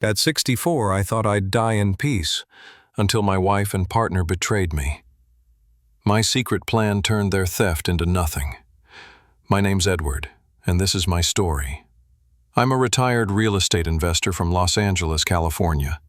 At 64, I thought I'd die in peace, until my wife and partner betrayed me. My secret plan turned their theft into nothing. My name's Edward, and this is my story. I'm a retired real estate investor from Los Angeles, California.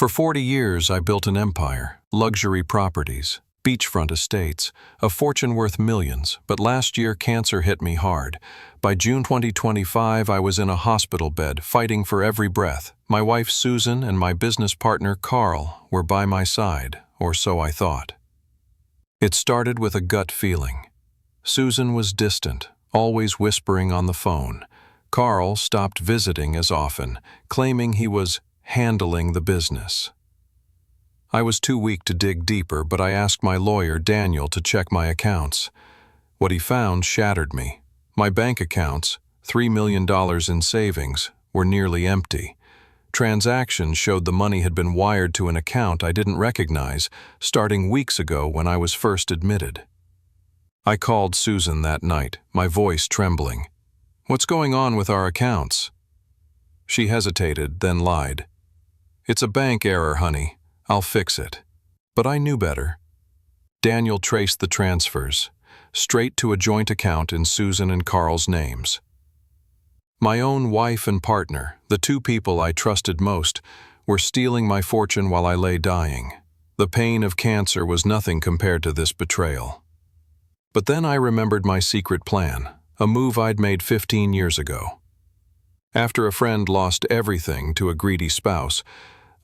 For 40 years, I built an empire, luxury properties, beachfront estates, a fortune worth millions, but last year cancer hit me hard. By June 2025, I was in a hospital bed, fighting for every breath. My wife Susan and my business partner Carl were by my side, or so I thought. It started with a gut feeling. Susan was distant, always whispering on the phone. Carl stopped visiting as often, claiming he was handling the business. I was too weak to dig deeper, but I asked my lawyer, Daniel, to check my accounts. What he found shattered me. My bank accounts, $3 million in savings, were nearly empty. Transactions showed the money had been wired to an account I didn't recognize, starting weeks ago when I was first admitted. I called Susan that night, my voice trembling. "What's going on with our accounts?" She hesitated, then lied. "It's a bank error, honey. I'll fix it." But I knew better. Daniel traced the transfers, straight to a joint account in Susan and Carl's names. My own wife and partner, the two people I trusted most, were stealing my fortune while I lay dying. The pain of cancer was nothing compared to this betrayal. But then I remembered my secret plan, a move I'd made 15 years ago. After a friend lost everything to a greedy spouse,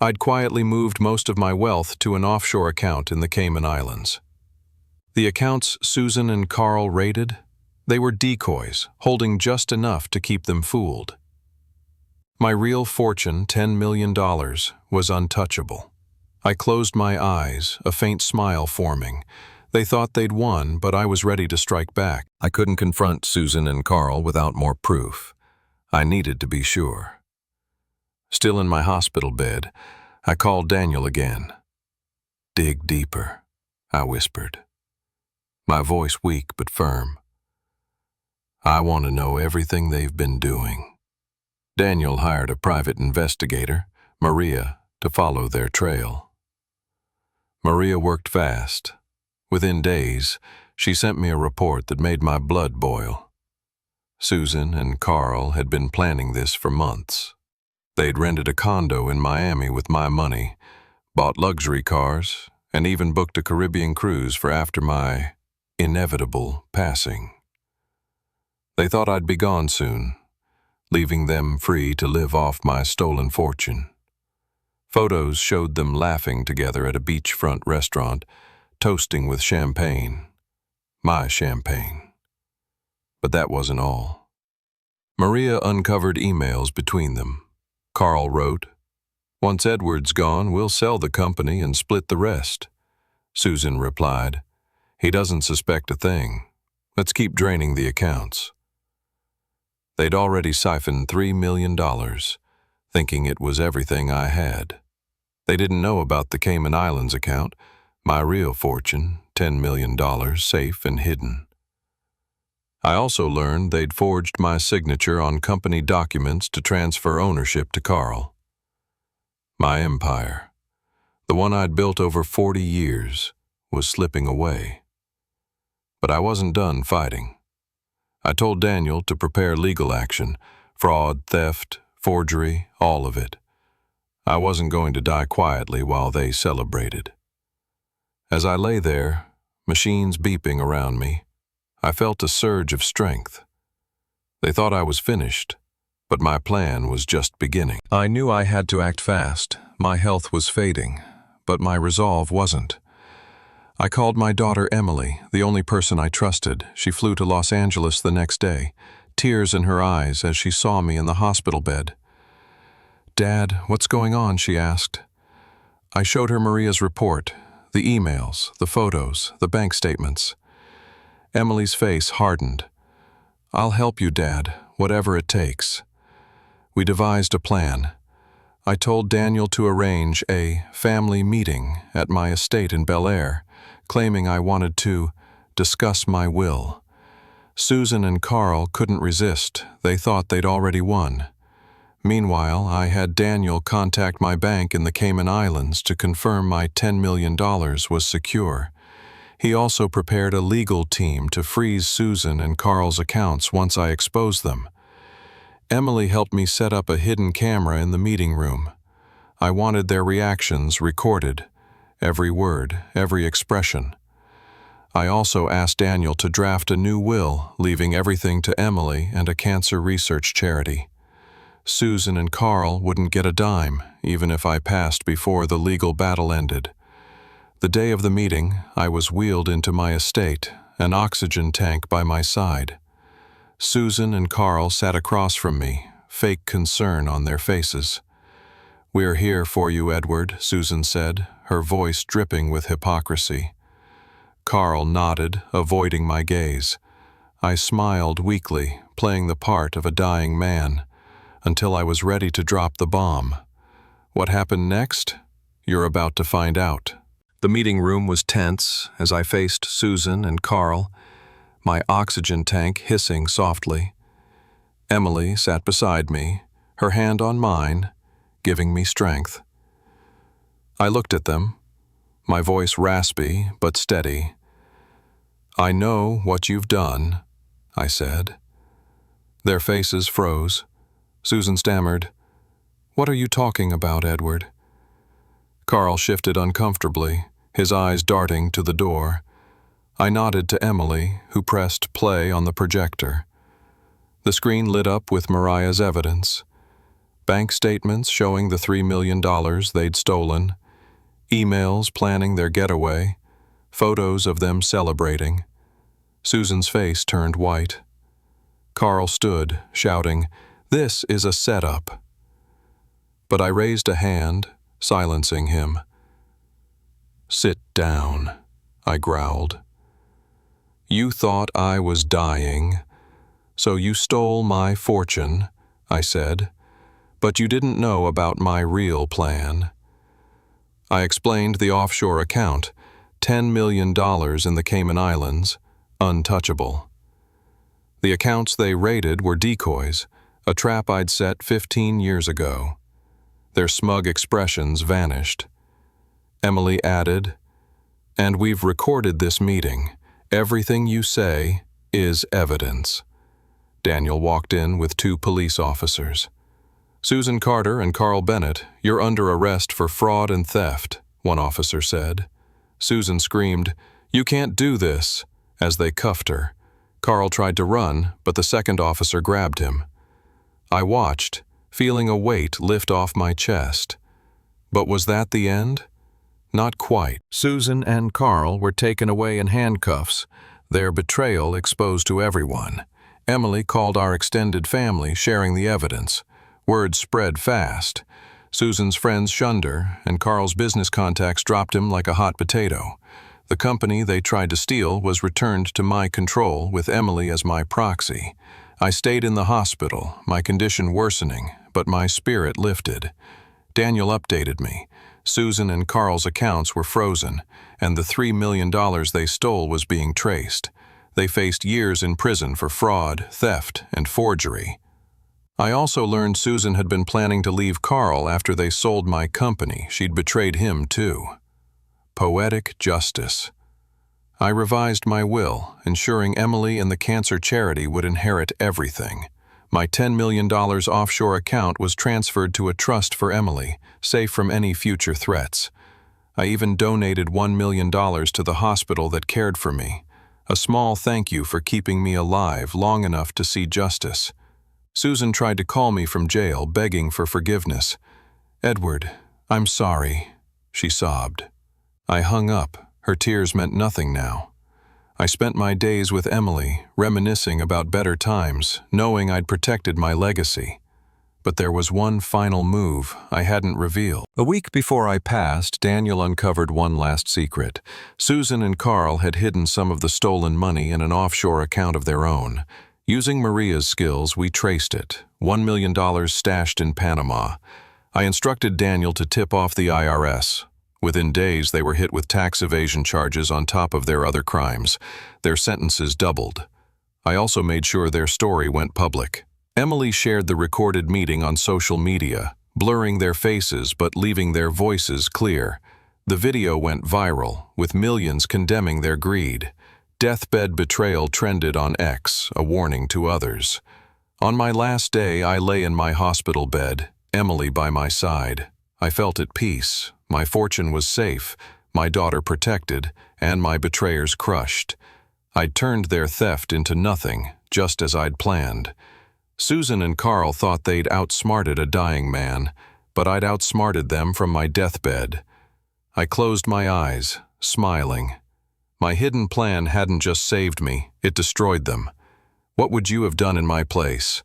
I'd quietly moved most of my wealth to an offshore account in the Cayman Islands. The accounts Susan and Carl raided, they were decoys, holding just enough to keep them fooled. My real fortune, $10 million, was untouchable. I closed my eyes, a faint smile forming. They thought they'd won, but I was ready to strike back. I couldn't confront Susan and Carl without more proof. I needed to be sure. Still in my hospital bed, I called Daniel again. "Dig deeper," I whispered, my voice weak but firm. "I want to know everything they've been doing." Daniel hired a private investigator, Maria, to follow their trail. Maria worked fast. Within days, she sent me a report that made my blood boil. Susan and Carl had been planning this for months. They'd rented a condo in Miami with my money, bought luxury cars, and even booked a Caribbean cruise for after my inevitable passing. They thought I'd be gone soon, leaving them free to live off my stolen fortune. Photos showed them laughing together at a beachfront restaurant, toasting with champagne. My champagne. But that wasn't all. Maria uncovered emails between them. Carl wrote, "Once Edward's gone, we'll sell the company and split the rest." Susan replied, "He doesn't suspect a thing. Let's keep draining the accounts." They'd already siphoned $3 million, thinking it was everything I had. They didn't know about the Cayman Islands account, my real fortune, $10 million, safe and hidden. I also learned they'd forged my signature on company documents to transfer ownership to Carl. My empire, the one I'd built over 40 years, was slipping away. But I wasn't done fighting. I told Daniel to prepare legal action, fraud, theft, forgery, all of it. I wasn't going to die quietly while they celebrated. As I lay there, machines beeping around me, I felt a surge of strength. They thought I was finished, but my plan was just beginning. I knew I had to act fast. My health was fading, but my resolve wasn't. I called my daughter Emily, the only person I trusted. She flew to Los Angeles the next day, tears in her eyes as she saw me in the hospital bed. "Dad, what's going on?" she asked. I showed her Maria's report, the emails, the photos, the bank statements. Emily's face hardened. "I'll help you, Dad, whatever it takes." We devised a plan. I told Daniel to arrange a family meeting at my estate in Bel Air, claiming I wanted to discuss my will. Susan and Carl couldn't resist. They thought they'd already won. Meanwhile, I had Daniel contact my bank in the Cayman Islands to confirm my $10 million was secure. He also prepared a legal team to freeze Susan and Carl's accounts once I exposed them. Emily helped me set up a hidden camera in the meeting room. I wanted their reactions recorded, every word, every expression. I also asked Daniel to draft a new will, leaving everything to Emily and a cancer research charity. Susan and Carl wouldn't get a dime, even if I passed before the legal battle ended. The day of the meeting, I was wheeled into my estate, an oxygen tank by my side. Susan and Carl sat across from me, fake concern on their faces. "We're here for you, Edward," Susan said, her voice dripping with hypocrisy. Carl nodded, avoiding my gaze. I smiled weakly, playing the part of a dying man, until I was ready to drop the bomb. What happened next? You're about to find out. The meeting room was tense as I faced Susan and Carl, my oxygen tank hissing softly. Emily sat beside me, her hand on mine, giving me strength. I looked at them, my voice raspy but steady. "I know what you've done," I said. Their faces froze. Susan stammered, "What are you talking about, Edward?" Carl shifted uncomfortably, his eyes darting to the door. I nodded to Emily, who pressed play on the projector. The screen lit up with Mariah's evidence. Bank statements showing the $3 million they'd stolen, emails planning their getaway, photos of them celebrating. Susan's face turned white. Carl stood, shouting, "This is a setup." But I raised a hand, silencing him. "Sit down," I growled. "You thought I was dying, so you stole my fortune," I said, "but you didn't know about my real plan." I explained the offshore account, $10 million in the Cayman Islands, untouchable. The accounts they raided were decoys, a trap I'd set 15 years ago. Their smug expressions vanished. Emily added, "And we've recorded this meeting. Everything you say is evidence." Daniel walked in with 2 police officers. "Susan Carter and Carl Bennett, you're under arrest for fraud and theft," one officer said. Susan screamed, "You can't do this," as they cuffed her. Carl tried to run, but the second officer grabbed him. I watched, feeling a weight lift off my chest. But was that the end? Not quite. Susan and Carl were taken away in handcuffs, their betrayal exposed to everyone. Emily called our extended family, sharing the evidence. Word spread fast. Susan's friends shunned her, and Carl's business contacts dropped him like a hot potato. The company they tried to steal was returned to my control with Emily as my proxy. I stayed in the hospital, my condition worsening, but my spirit lifted. Daniel updated me. Susan and Carl's accounts were frozen, and the $3 million they stole was being traced. They faced years in prison for fraud, theft, and forgery. I also learned Susan had been planning to leave Carl after they sold my company. She'd betrayed him too. Poetic justice. I revised my will, ensuring Emily and the cancer charity would inherit everything. My $10 million offshore account was transferred to a trust for Emily, safe from any future threats. I even donated $1 million to the hospital that cared for me, a small thank you for keeping me alive long enough to see justice. Susan tried to call me from jail, begging for forgiveness. "Edward, I'm sorry," she sobbed. I hung up. Her tears meant nothing now. I spent my days with Emily, reminiscing about better times, knowing I'd protected my legacy. But there was one final move I hadn't revealed. A week before I passed, Daniel uncovered one last secret. Susan and Carl had hidden some of the stolen money in an offshore account of their own. Using Maria's skills, we traced it, $1 million stashed in Panama. I instructed Daniel to tip off the IRS. Within days, they were hit with tax evasion charges on top of their other crimes. Their sentences doubled. I also made sure their story went public. Emily shared the recorded meeting on social media, blurring their faces but leaving their voices clear. The video went viral, with millions condemning their greed. Deathbed betrayal trended on X, a warning to others. On my last day, I lay in my hospital bed, Emily by my side. I felt at peace. My fortune was safe, my daughter protected, and my betrayers crushed. I'd turned their theft into nothing, just as I'd planned. Susan and Carl thought they'd outsmarted a dying man, but I'd outsmarted them from my deathbed. I closed my eyes, smiling. My hidden plan hadn't just saved me, it destroyed them. What would you have done in my place?